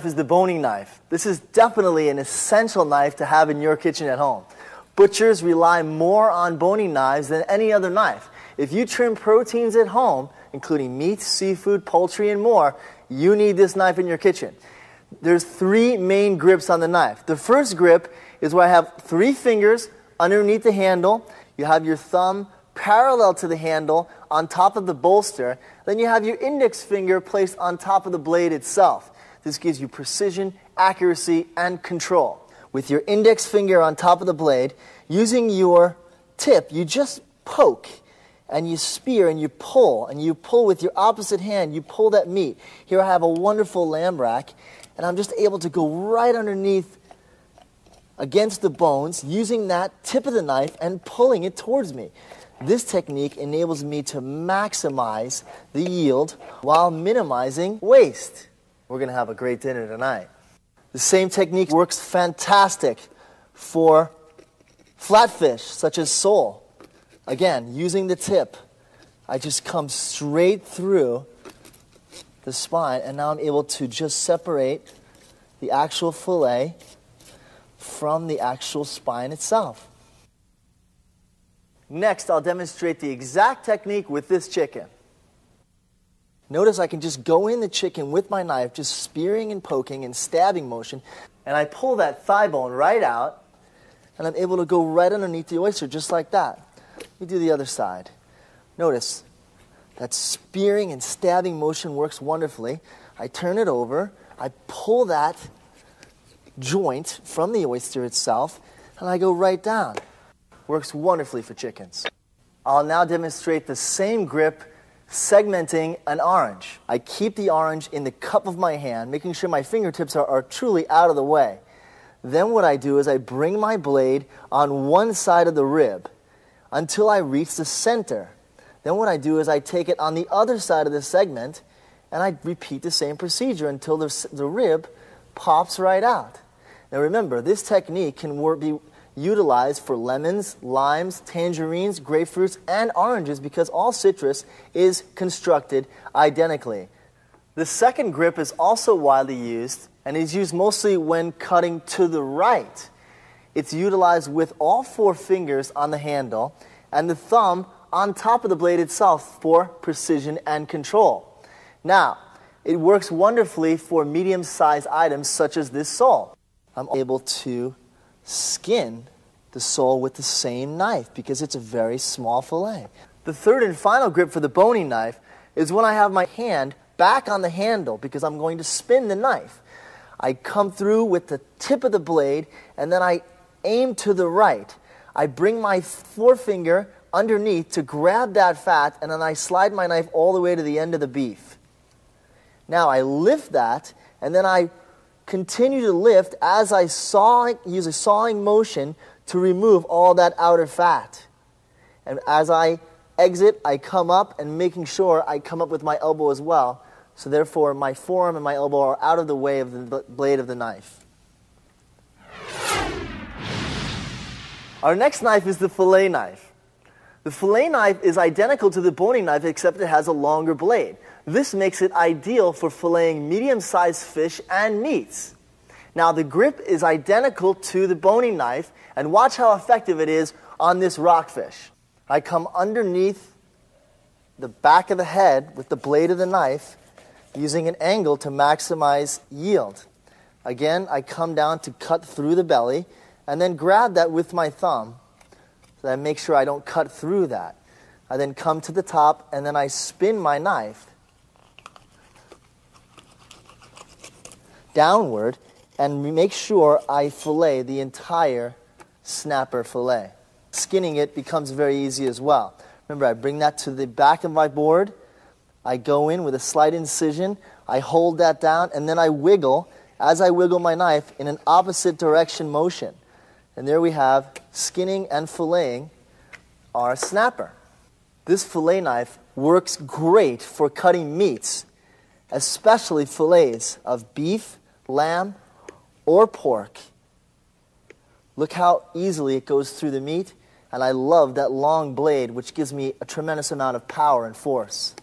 Is the boning knife. This is definitely an essential knife to have in your kitchen at home. Butchers rely more on boning knives than any other knife. If you trim proteins at home, including meat, seafood, poultry, and more, you need this knife in your kitchen. There's 3 main grips on the knife. The first grip is where I have 3 fingers underneath the handle. You have your thumb parallel to the handle on top of the bolster. Then you have your index finger placed on top of the blade itself. This gives you precision, accuracy, and control. With your index finger on top of the blade, using your tip, you just poke, and you spear, and you pull with your opposite hand, you pull that meat. Here I have a wonderful lamb rack, and I'm just able to go right underneath against the bones, using that tip of the knife and pulling it towards me. This technique enables me to maximize the yield while minimizing waste. We're going to have a great dinner tonight. The same technique works fantastic for flatfish, such as sole. Again, using the tip, I just come straight through the spine, and now I'm able to just separate the actual fillet from the actual spine itself. Next, I'll demonstrate the exact technique with this chicken. Notice I can just go in the chicken with my knife, just spearing and poking and stabbing motion, and I pull that thigh bone right out, and I'm able to go right underneath the oyster just like that. Let me do the other side. Notice that spearing and stabbing motion works wonderfully. I turn it over, I pull that joint from the oyster itself, and I go right down. Works wonderfully for chickens. I'll now demonstrate the same grip segmenting an orange. I keep the orange in the cup of my hand, making sure my fingertips are truly out of the way. Then what I do is I bring my blade on one side of the rib until I reach the center. Then what I do is I take it on the other side of the segment, and I repeat the same procedure until the rib pops right out. Now remember, this technique can be utilized for lemons, limes, tangerines, grapefruits, and oranges because all citrus is constructed identically. The second grip is also widely used and is used mostly when cutting to the right. It's utilized with all 4 fingers on the handle and the thumb on top of the blade itself for precision and control. Now, it works wonderfully for medium-sized items such as this sole. I'm able to skin the sole with the same knife because it's a very small fillet. The third and final grip for the boning knife is when I have my hand back on the handle because I'm going to spin the knife. I come through with the tip of the blade and then I aim to the right. I bring my forefinger underneath to grab that fat, and then I slide my knife all the way to the end of the beef. Now I lift that, and then I continue to lift as I use a sawing motion to remove all that outer fat. And as I exit, I come up, and making sure I come up with my elbow as well. So therefore, my forearm and my elbow are out of the way of the blade of the knife. Our next knife is the fillet knife. The fillet knife is identical to the boning knife except it has a longer blade. This makes it ideal for filleting medium-sized fish and meats. Now the grip is identical to the boning knife, and watch how effective it is on this rockfish. I come underneath the back of the head with the blade of the knife using an angle to maximize yield. Again, I come down to cut through the belly and then grab that with my thumb so that I make sure I don't cut through that. I then come to the top and then I spin my knife downward and make sure I fillet the entire snapper fillet. Skinning it becomes very easy as well. Remember, I bring that to the back of my board, I go in with a slight incision, I hold that down, and then I wiggle as I wiggle my knife in an opposite direction motion. And there we have skinning and filleting our snapper. This fillet knife works great for cutting meats, especially fillets of beef, lamb, or pork. Look how easily it goes through the meat, and I love that long blade, which gives me a tremendous amount of power and force.